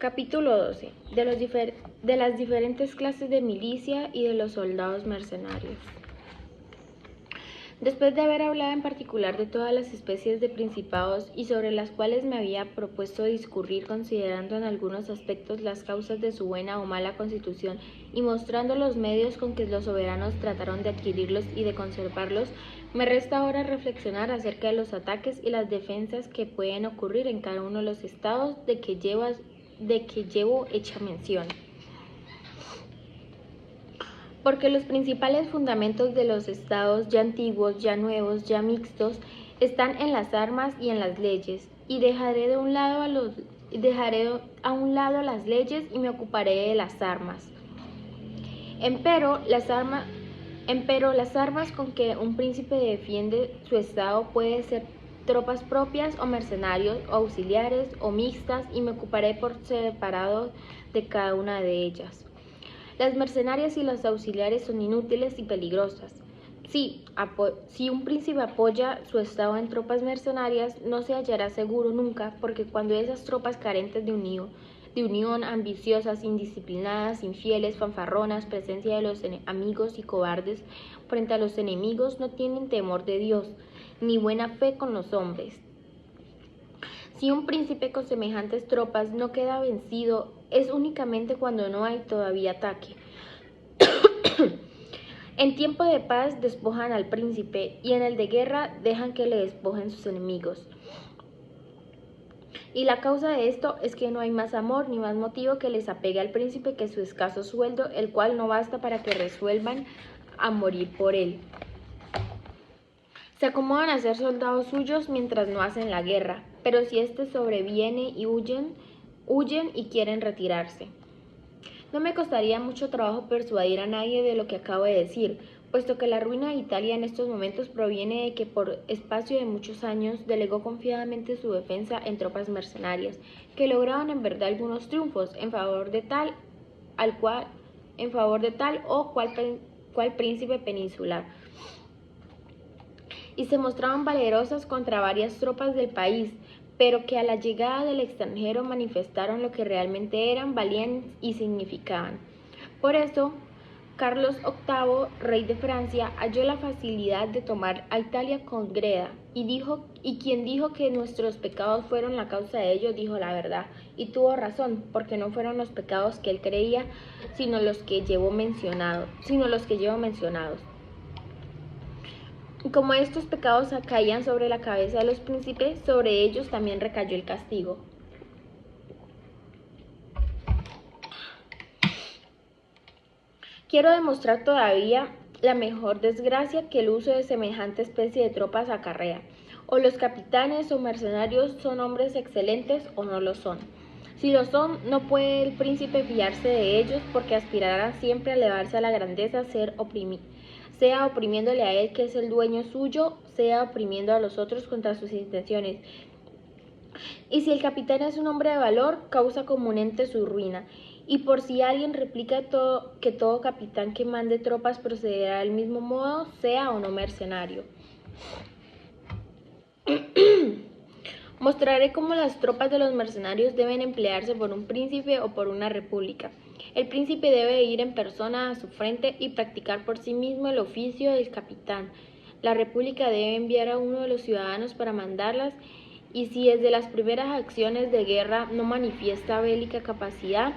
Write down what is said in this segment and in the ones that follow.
Capítulo 12. De las diferentes clases de milicia y de los soldados mercenarios. Después de haber hablado en particular de todas las especies de principados y sobre las cuales me había propuesto discurrir considerando en algunos aspectos las causas de su buena o mala constitución y mostrando los medios con que los soberanos trataron de adquirirlos y de conservarlos, me resta ahora reflexionar acerca de los ataques y las defensas que pueden ocurrir en cada uno de los estados de que llevo hecha mención. Porque los principales fundamentos de los estados, ya antiguos, ya nuevos, ya mixtos, están en las armas y en las leyes, y dejaré a un lado las leyes y me ocuparé de las armas. Empero las armas con que un príncipe defiende su estado puede ser tropas propias o mercenarios o auxiliares o mixtas, y me ocuparé por separado de cada una de ellas. Las mercenarias y las auxiliares son inútiles y peligrosas. Si un príncipe apoya su estado en tropas mercenarias, no se hallará seguro nunca, porque cuando esas tropas carentes de unión, ambiciosas, indisciplinadas, infieles, fanfarronas, presencia de los amigos y cobardes frente a los enemigos, no tienen temor de Dios, ni buena fe con los hombres. Si un príncipe con semejantes tropas no queda vencido, es únicamente cuando no hay todavía ataque. En tiempo de paz despojan al príncipe, y en el de guerra dejan que le despojen sus enemigos. Y la causa de esto es que no hay más amor ni más motivo que les apegue al príncipe que su escaso sueldo, el cual no basta para que resuelvan a morir por él. Se acomodan a ser soldados suyos mientras no hacen la guerra, pero si éste sobreviene y huyen y quieren retirarse. No me costaría mucho trabajo persuadir a nadie de lo que acabo de decir, puesto que la ruina de Italia en estos momentos proviene de que por espacio de muchos años delegó confiadamente su defensa en tropas mercenarias, que lograban en verdad algunos triunfos en favor de tal o cual príncipe peninsular, y se mostraban valerosas contra varias tropas del país, pero que a la llegada del extranjero manifestaron lo que realmente eran, valían y significaban. Por eso, Carlos VIII, rey de Francia, halló la facilidad de tomar a Italia con Greda, y quien dijo que nuestros pecados fueron la causa de ello, dijo la verdad, y tuvo razón, porque no fueron los pecados que él creía, sino los que llevo mencionados. Y como estos pecados caían sobre la cabeza de los príncipes, sobre ellos también recayó el castigo. Quiero demostrar todavía la mejor desgracia que el uso de semejante especie de tropas acarrea. O los capitanes o mercenarios son hombres excelentes o no lo son. Si lo son, no puede el príncipe fiarse de ellos, porque aspirarán siempre a elevarse a la grandeza, sea oprimiéndole a él que es el dueño suyo, sea oprimiendo a los otros contra sus intenciones. Y si el capitán es un hombre de valor, causa comúnmente su ruina. Y por si alguien replica que todo capitán que mande tropas procederá del mismo modo, sea o no mercenario. Mostraré cómo las tropas de los mercenarios deben emplearse por un príncipe o por una república. El príncipe debe ir en persona a su frente y practicar por sí mismo el oficio del capitán. La república debe enviar a uno de los ciudadanos para mandarlas, y si desde las primeras acciones de guerra no manifiesta bélica capacidad,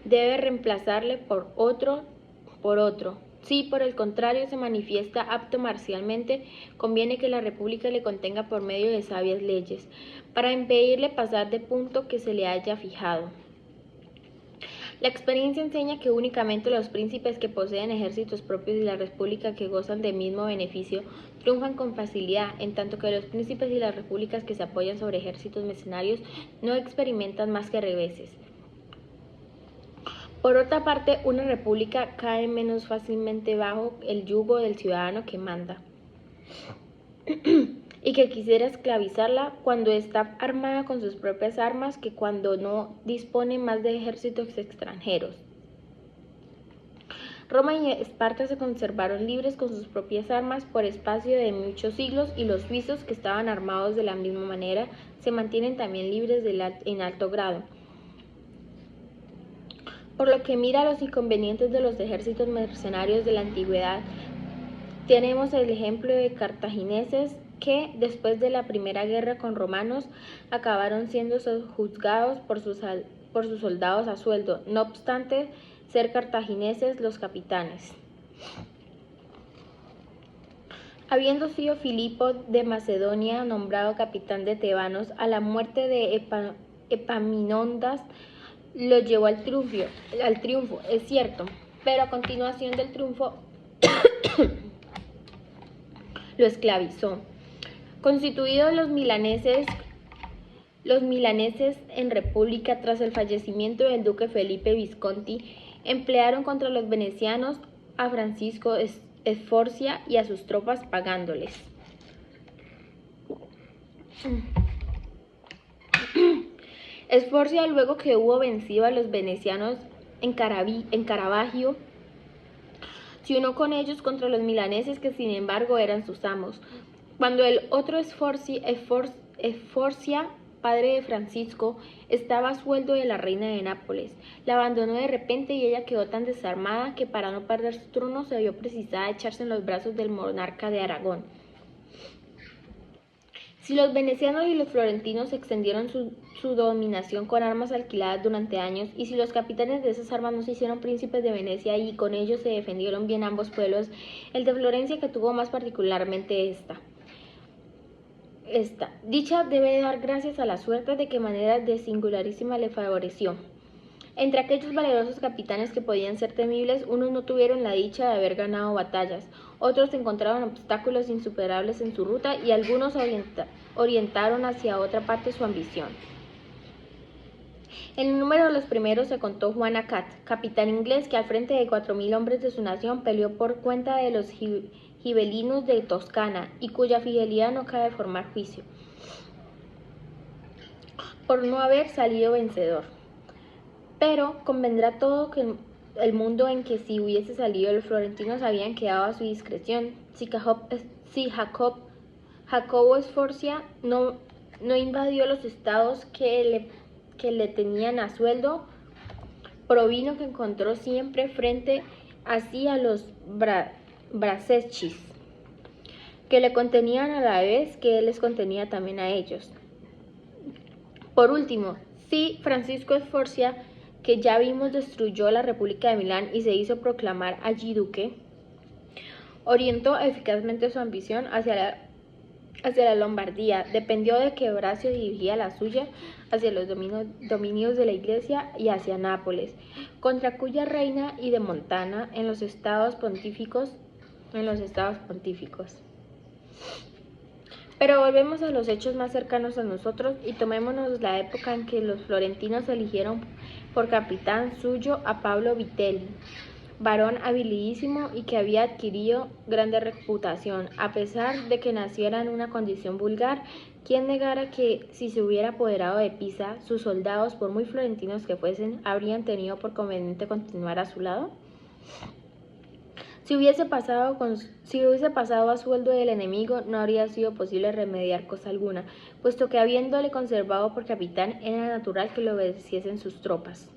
debe reemplazarle por otro. Si por el contrario se manifiesta apto marcialmente, conviene que la república le contenga por medio de sabias leyes, para impedirle pasar de punto que se le haya fijado. La experiencia enseña que únicamente los príncipes que poseen ejércitos propios y la república que gozan del mismo beneficio triunfan con facilidad, en tanto que los príncipes y las repúblicas que se apoyan sobre ejércitos mercenarios no experimentan más que reveses. Por otra parte, una república cae menos fácilmente bajo el yugo del ciudadano que manda y que quisiera esclavizarla cuando está armada con sus propias armas que cuando no dispone más de ejércitos extranjeros. Roma y Esparta se conservaron libres con sus propias armas por espacio de muchos siglos, y los suizos, que estaban armados de la misma manera, se mantienen también libres en alto grado. Por lo que mira los inconvenientes de los ejércitos mercenarios de la antigüedad, tenemos el ejemplo de cartagineses que, después de la primera guerra con romanos, acabaron siendo juzgados por sus soldados a sueldo, no obstante ser cartagineses los capitanes. Habiendo sido Filipo de Macedonia nombrado capitán de tebanos, a la muerte de Epaminondas lo llevó al triunfo, es cierto, pero a continuación del triunfo lo esclavizó. Constituidos los milaneses en república tras el fallecimiento del duque Felipe Visconti, emplearon contra los venecianos a Francisco Sforza y a sus tropas pagándoles. Sforza, luego que hubo vencido a los venecianos en Caravaggio, se unió con ellos contra los milaneses, que sin embargo eran sus amos. Cuando el otro Sforza, padre de Francisco, estaba a sueldo de la reina de Nápoles, la abandonó de repente y ella quedó tan desarmada que para no perder su trono se vio precisada a echarse en los brazos del monarca de Aragón. Si los venecianos y los florentinos extendieron su dominación con armas alquiladas durante años, y si los capitanes de esas armas no se hicieron príncipes de Venecia y con ellos se defendieron bien ambos pueblos, el de Florencia que tuvo más particularmente esta dicha debe dar gracias a la suerte de que manera de singularísima le favoreció. Entre aquellos valerosos capitanes que podían ser temibles, unos no tuvieron la dicha de haber ganado batallas, otros encontraron obstáculos insuperables en su ruta y algunos orientaron hacia otra parte su ambición. En el número de los primeros se contó Juan Acat, capitán inglés que al frente de 4.000 hombres de su nación peleó por cuenta de los gibelinos de Toscana y cuya fidelidad no cabe formar juicio, por no haber salido vencedor. Pero convendrá todo el mundo en que si hubiese salido, los florentinos habían quedado a su discreción. Si Jacobo Sforza no invadió los estados que le tenían a sueldo, provino que encontró siempre frente así a los bracechis, que le contenían a la vez que él les contenía también a ellos. Por último, si Francisco Sforza, que ya vimos destruyó la República de Milán y se hizo proclamar allí duque, orientó eficazmente su ambición hacia la Lombardía, dependió de que Horacio dirigía la suya hacia los dominios de la Iglesia y hacia Nápoles, contra cuya reina y de Montana en los estados pontíficos. Pero volvemos a los hechos más cercanos a nosotros y tomémonos la época en que los florentinos eligieron por capitán suyo a Pablo Vitelli, varón habilisísimo y que había adquirido grande reputación, a pesar de que naciera en una condición vulgar. ¿Quién negara que, si se hubiera apoderado de Pisa, sus soldados, por muy florentinos que fuesen, habrían tenido por conveniente continuar a su lado? Si hubiese pasado a sueldo del enemigo, no habría sido posible remediar cosa alguna, puesto que habiéndole conservado por capitán, era natural que le obedeciesen sus tropas.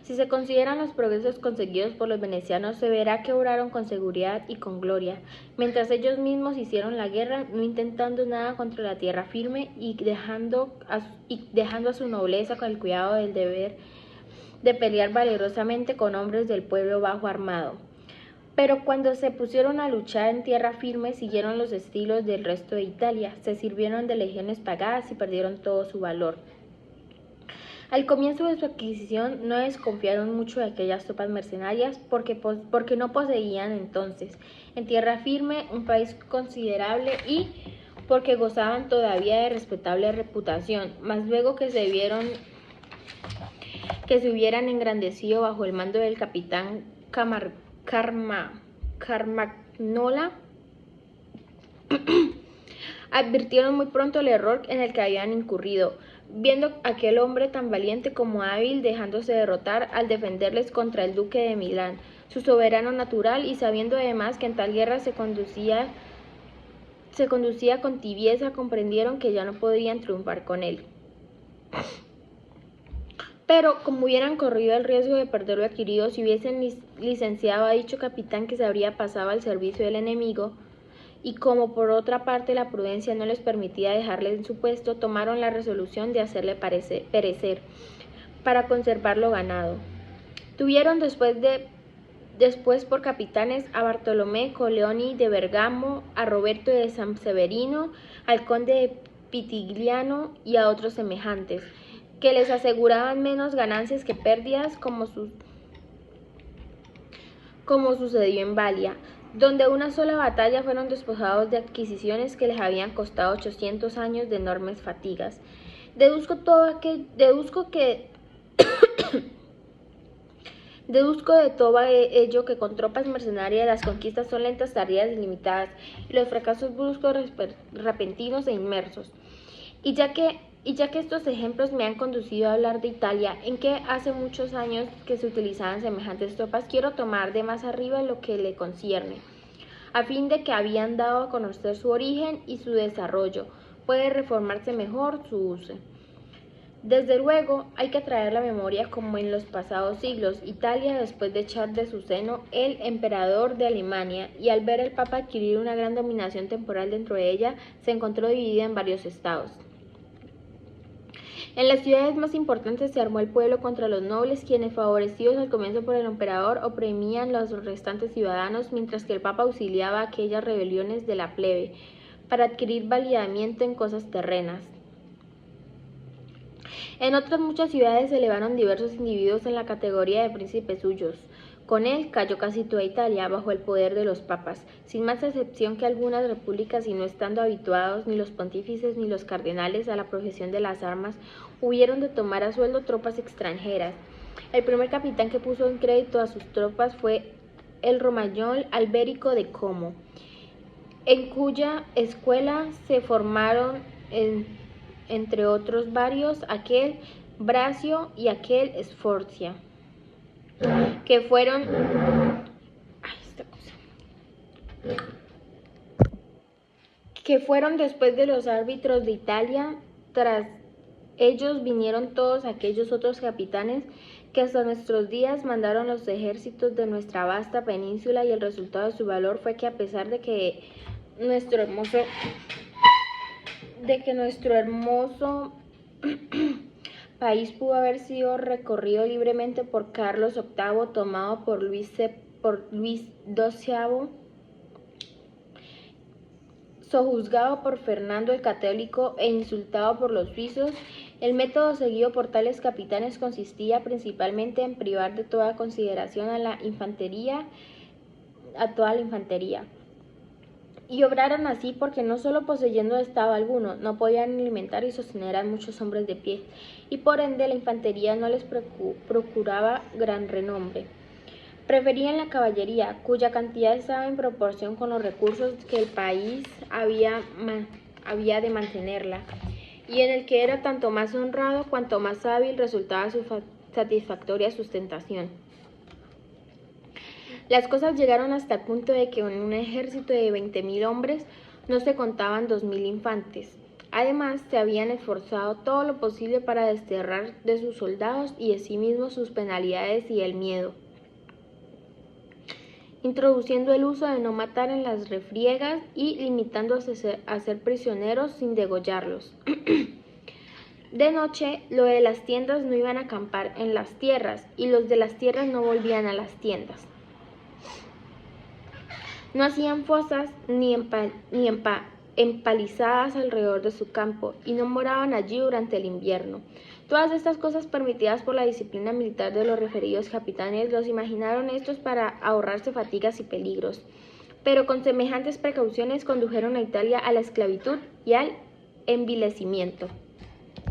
Si se consideran los progresos conseguidos por los venecianos, se verá que obraron con seguridad y con gloria, mientras ellos mismos hicieron la guerra, no intentando nada contra la tierra firme y dejando a su nobleza con el cuidado del deber de pelear valerosamente con hombres del pueblo bajo armado. Pero cuando se pusieron a luchar en tierra firme, siguieron los estilos del resto de Italia, se sirvieron de legiones pagadas y perdieron todo su valor. Al comienzo de su adquisición no desconfiaron mucho de aquellas tropas mercenarias porque no poseían entonces en tierra firme un país considerable y porque gozaban todavía de respetable reputación, mas luego que se hubieran engrandecido bajo el mando del capitán Carmagnola, advirtieron muy pronto el error en el que habían incurrido, viendo aquel hombre tan valiente como hábil dejándose derrotar al defenderles contra el duque de Milán, su soberano natural, y sabiendo además que en tal guerra se conducía con tibieza, comprendieron que ya no podían triunfar con él. Pero como hubieran corrido el riesgo de perder lo adquirido si hubiesen licenciado a dicho capitán que se habría pasado al servicio del enemigo, y como por otra parte la prudencia no les permitía dejarle en su puesto, tomaron la resolución de hacerle perecer para conservar lo ganado. Tuvieron después por capitanes a Bartolomé Coleoni de Bergamo, a Roberto de San Severino, al conde de Pitigliano y a otros semejantes, que les aseguraban menos ganancias que pérdidas, como sucedió en Valia, donde una sola batalla fueron despojados de adquisiciones que les habían costado 800 años de enormes fatigas. Deduzco de todo ello que con tropas mercenarias las conquistas son lentas, tardías y limitadas, y los fracasos bruscos, repentinos e inmersos. Y ya que estos ejemplos me han conducido a hablar de Italia, en que hace muchos años que se utilizaban semejantes tropas, quiero tomar de más arriba lo que le concierne, a fin de que habían dado a conocer su origen y su desarrollo, puede reformarse mejor su uso. Desde luego, hay que traer la memoria como en los pasados siglos, Italia, después de echar de su seno el emperador de Alemania, y al ver al Papa adquirir una gran dominación temporal dentro de ella, se encontró dividida en varios estados. En las ciudades más importantes se armó el pueblo contra los nobles, quienes, favorecidos al comienzo por el emperador, oprimían a los restantes ciudadanos, mientras que el Papa auxiliaba a aquellas rebeliones de la plebe, para adquirir validamiento en cosas terrenas. En otras muchas ciudades se elevaron diversos individuos en la categoría de príncipes suyos. Con él cayó casi toda Italia bajo el poder de los papas, sin más excepción que algunas repúblicas, y no estando habituados ni los pontífices ni los cardenales a la profesión de las armas, hubieron de tomar a sueldo tropas extranjeras. El primer capitán que puso en crédito a sus tropas fue el romagnol Alberico de Como, en cuya escuela se formaron, entre otros varios, aquel Bracio y aquel Sforza, que fueron después de los árbitros de Italia. Tras ellos vinieron todos aquellos otros capitanes que hasta nuestros días mandaron los ejércitos de nuestra vasta península, y el resultado de su valor fue que, a pesar de que nuestro hermoso país pudo haber sido recorrido libremente por Carlos VIII, tomado por Luis XII, sojuzgado por Fernando el Católico e insultado por los suizos, el método seguido por tales capitanes consistía principalmente en privar de toda consideración a toda la infantería. Y obraron así porque, no solo poseyendo estado alguno, no podían alimentar y sostener a muchos hombres de pie, y por ende la infantería no les procuraba gran renombre. Preferían la caballería, cuya cantidad estaba en proporción con los recursos que el país había de mantenerla, y en el que era tanto más honrado cuanto más hábil resultaba su satisfactoria sustentación. Las cosas llegaron hasta el punto de que en un ejército de 20.000 hombres no se contaban 2.000 infantes. Además, se habían esforzado todo lo posible para desterrar de sus soldados y de sí mismos sus penalidades y el miedo, introduciendo el uso de no matar en las refriegas y limitándose a ser prisioneros sin degollarlos. De noche, los de las tiendas no iban a acampar en las tierras, y los de las tierras no volvían a las tiendas. No hacían fosas ni empalizadas alrededor de su campo, y no moraban allí durante el invierno. Todas estas cosas, permitidas por la disciplina militar de los referidos capitanes, los imaginaron estos para ahorrarse fatigas y peligros, pero con semejantes precauciones condujeron a Italia a la esclavitud y al envilecimiento.